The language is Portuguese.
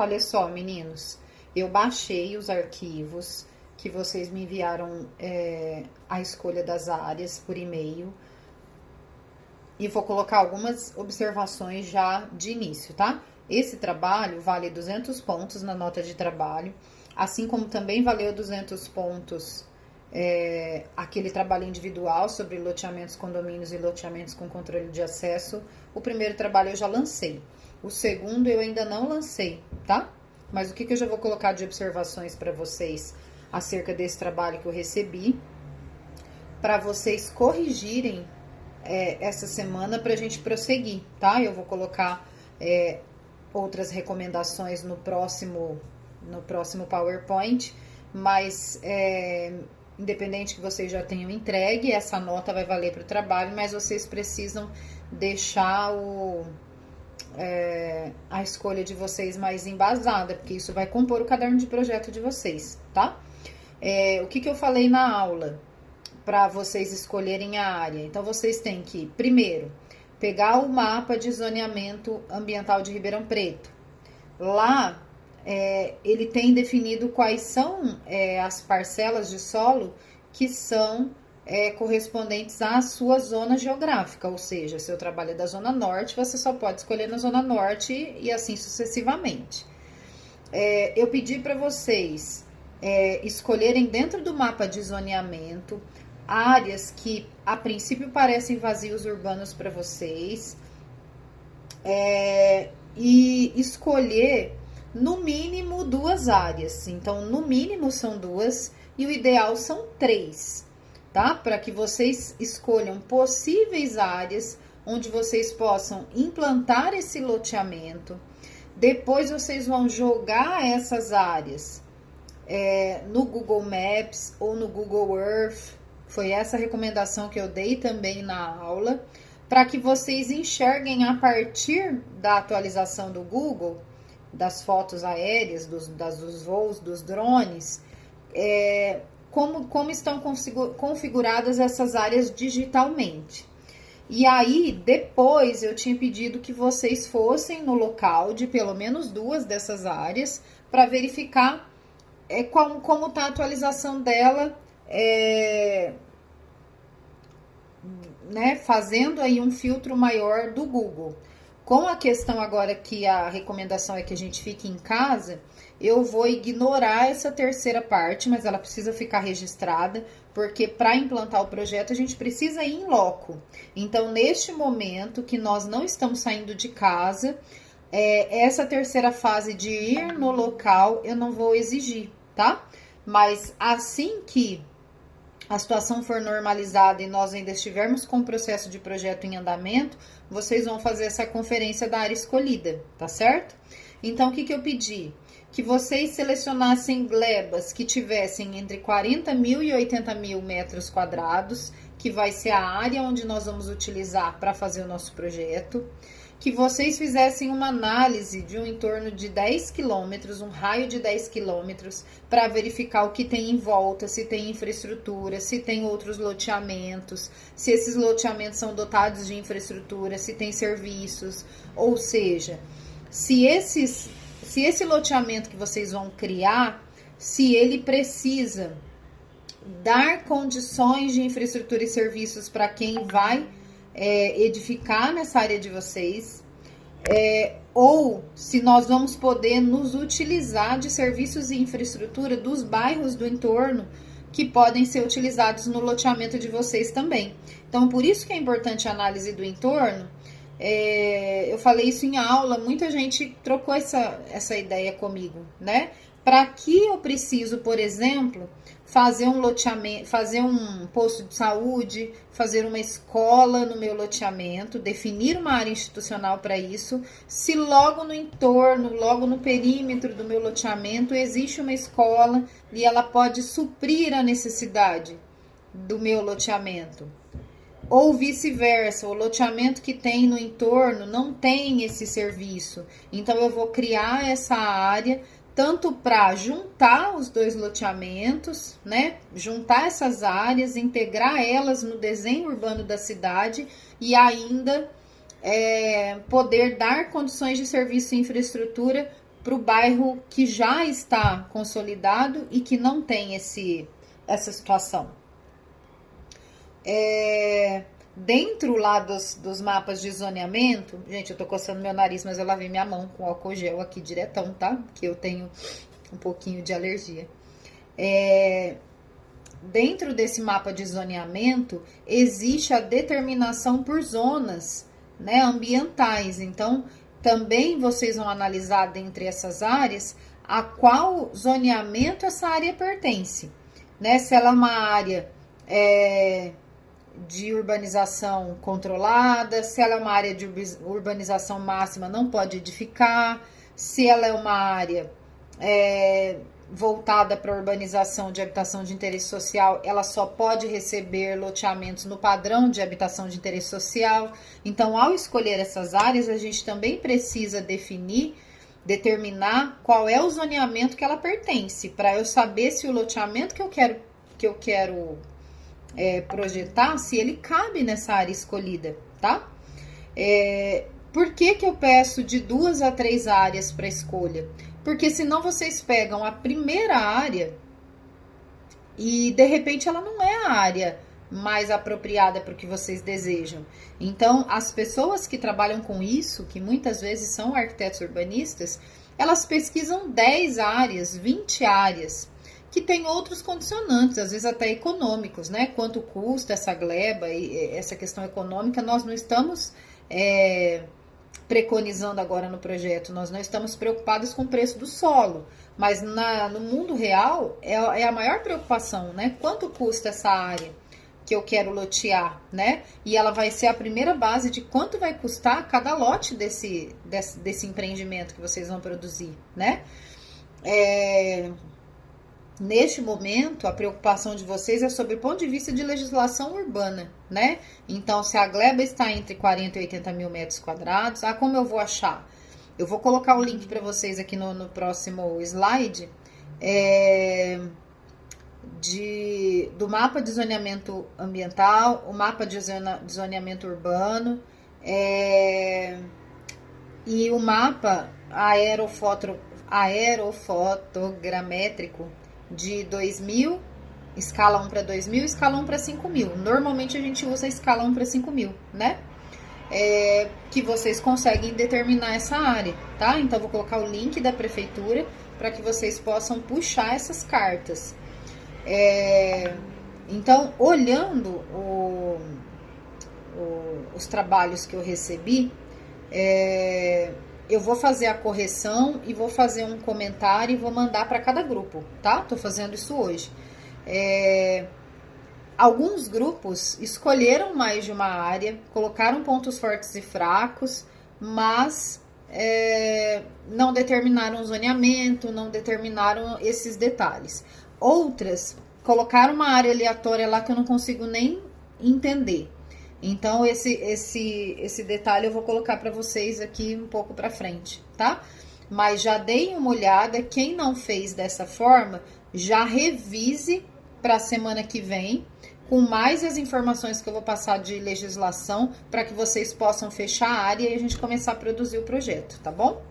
Olha só, meninos, eu baixei os arquivos que vocês me enviaram, a escolha das áreas por e-mail e vou colocar algumas observações já de início, tá? Esse trabalho vale 200 pontos na nota de trabalho, assim como também valeu 200 pontos aquele trabalho individual sobre loteamentos, condomínios e loteamentos com controle de acesso. O primeiro trabalho eu já lancei, o segundo eu ainda não lancei, tá? Mas o que eu já vou colocar de observações para vocês acerca desse trabalho que eu recebi, para vocês corrigirem essa semana para a gente prosseguir, tá? Eu vou colocar outras recomendações no próximo PowerPoint, mas independente que vocês já tenham entregue, essa nota vai valer para o trabalho, mas vocês precisam deixar a escolha de vocês mais embasada, porque isso vai compor o caderno de projeto de vocês, tá? O que eu falei na aula para vocês escolherem a área? Então, vocês têm que, primeiro, pegar o mapa de zoneamento ambiental de Ribeirão Preto. Lá, ele tem definido quais são as parcelas de solo que são correspondentes à sua zona geográfica, ou seja, se eu trabalho da Zona Norte, você só pode escolher na Zona Norte e assim sucessivamente. Eu pedi para vocês escolherem dentro do mapa de zoneamento áreas que a princípio parecem vazios urbanos para vocês e escolher no mínimo 2 áreas. Então, no mínimo são 2 e o ideal são 3, tá? Para que vocês escolham possíveis áreas onde vocês possam implantar esse loteamento. Depois vocês vão jogar essas áreas no Google Maps ou no Google Earth. Foi essa recomendação que eu dei também na aula, para que vocês enxerguem a partir da atualização do Google, das fotos aéreas, dos voos, dos drones, como estão configuradas essas áreas digitalmente. E aí, depois, eu tinha pedido que vocês fossem no local de pelo menos 2 dessas áreas, para verificar como está a atualização dela, fazendo aí um filtro maior do Google. Com a questão agora que a recomendação é que a gente fique em casa, eu vou ignorar essa terceira parte, mas ela precisa ficar registrada, porque para implantar o projeto a gente precisa ir em loco. Então, neste momento que nós não estamos saindo de casa, essa terceira fase de ir no local eu não vou exigir, tá? Mas assim que a situação for normalizada e nós ainda estivermos com o processo de projeto em andamento, vocês vão fazer essa conferência da área escolhida, tá certo? Então, o que eu pedi? Que vocês selecionassem glebas que tivessem entre 40 mil e 80 mil metros quadrados, que vai ser a área onde nós vamos utilizar para fazer o nosso projeto. Que vocês fizessem uma análise de um entorno de 10 quilômetros, um raio de 10 quilômetros, para verificar o que tem em volta, se tem infraestrutura, se tem outros loteamentos, se esses loteamentos são dotados de infraestrutura, se tem serviços, ou seja, se esse loteamento que vocês vão criar, se ele precisa dar condições de infraestrutura e serviços para quem vai edificar nessa área de vocês, ou se nós vamos poder nos utilizar de serviços e infraestrutura dos bairros do entorno que podem ser utilizados no loteamento de vocês também. Então, por isso que é importante a análise do entorno. Eu falei isso em aula, muita gente trocou essa ideia comigo, né? Para que eu preciso, por exemplo, fazer um loteamento, fazer um posto de saúde, fazer uma escola no meu loteamento, definir uma área institucional para isso, se logo no entorno, logo no perímetro do meu loteamento existe uma escola e ela pode suprir a necessidade do meu loteamento. Ou vice-versa, o loteamento que tem no entorno não tem esse serviço. Então, eu vou criar essa área tanto para juntar os 2 loteamentos, né? Juntar essas áreas, integrar elas no desenho urbano da cidade e ainda poder dar condições de serviço e infraestrutura para o bairro que já está consolidado e que não tem essa situação. Dentro lá dos mapas de zoneamento, gente, eu tô coçando meu nariz, mas eu lavei minha mão com álcool gel aqui diretão, tá? Porque eu tenho um pouquinho de alergia. Dentro desse mapa de zoneamento, existe a determinação por zonas, né, ambientais. Então, também vocês vão analisar dentre essas áreas a qual zoneamento essa área pertence, né? Se ela é uma área de urbanização controlada, se ela é uma área de urbanização máxima, não pode edificar, se ela é uma área voltada para urbanização de habitação de interesse social, ela só pode receber loteamentos no padrão de habitação de interesse social. Então, ao escolher essas áreas, a gente também precisa determinar qual é o zoneamento que ela pertence, para eu saber se o loteamento que eu quero projetar, se ele cabe nessa área escolhida, tá? Por que eu peço de 2 a 3 áreas para escolha? Porque senão vocês pegam a primeira área e de repente ela não é a área mais apropriada para o que vocês desejam. Então, as pessoas que trabalham com isso, que muitas vezes são arquitetos urbanistas, elas pesquisam 10 áreas, 20 áreas, que tem outros condicionantes, às vezes até econômicos, né? Quanto custa essa gleba e essa questão econômica, nós não estamos preconizando agora no projeto, nós não estamos preocupados com o preço do solo, mas no mundo real é a maior preocupação, né? Quanto custa essa área que eu quero lotear, né? E ela vai ser a primeira base de quanto vai custar cada lote desse empreendimento que vocês vão produzir, né? Neste momento, a preocupação de vocês é sobre o ponto de vista de legislação urbana, né? Então, se a gleba está entre 40 e 80 mil metros quadrados, como eu vou achar? Eu vou colocar o link para vocês aqui no próximo slide, do mapa de zoneamento ambiental, o mapa de zoneamento urbano, e o mapa aerofotogramétrico de 2.000, escala 1 para 2.000, escala 1 para 5.000. Normalmente a gente usa a escala 1 para 5.000, né? Que vocês conseguem determinar essa área, tá? Então, vou colocar o link da prefeitura para que vocês possam puxar essas cartas. Então, olhando os trabalhos que eu recebi, eu vou fazer a correção e vou fazer um comentário e vou mandar para cada grupo, tá? Tô fazendo isso hoje. Alguns grupos escolheram mais de uma área, colocaram pontos fortes e fracos, mas não determinaram o zoneamento, não determinaram esses detalhes. Outras colocaram uma área aleatória lá que eu não consigo nem entender. Então, esse detalhe eu vou colocar para vocês aqui um pouco para frente, tá? Mas já deem uma olhada, quem não fez dessa forma, já revise para a semana que vem, com mais as informações que eu vou passar de legislação, para que vocês possam fechar a área e a gente começar a produzir o projeto, tá bom?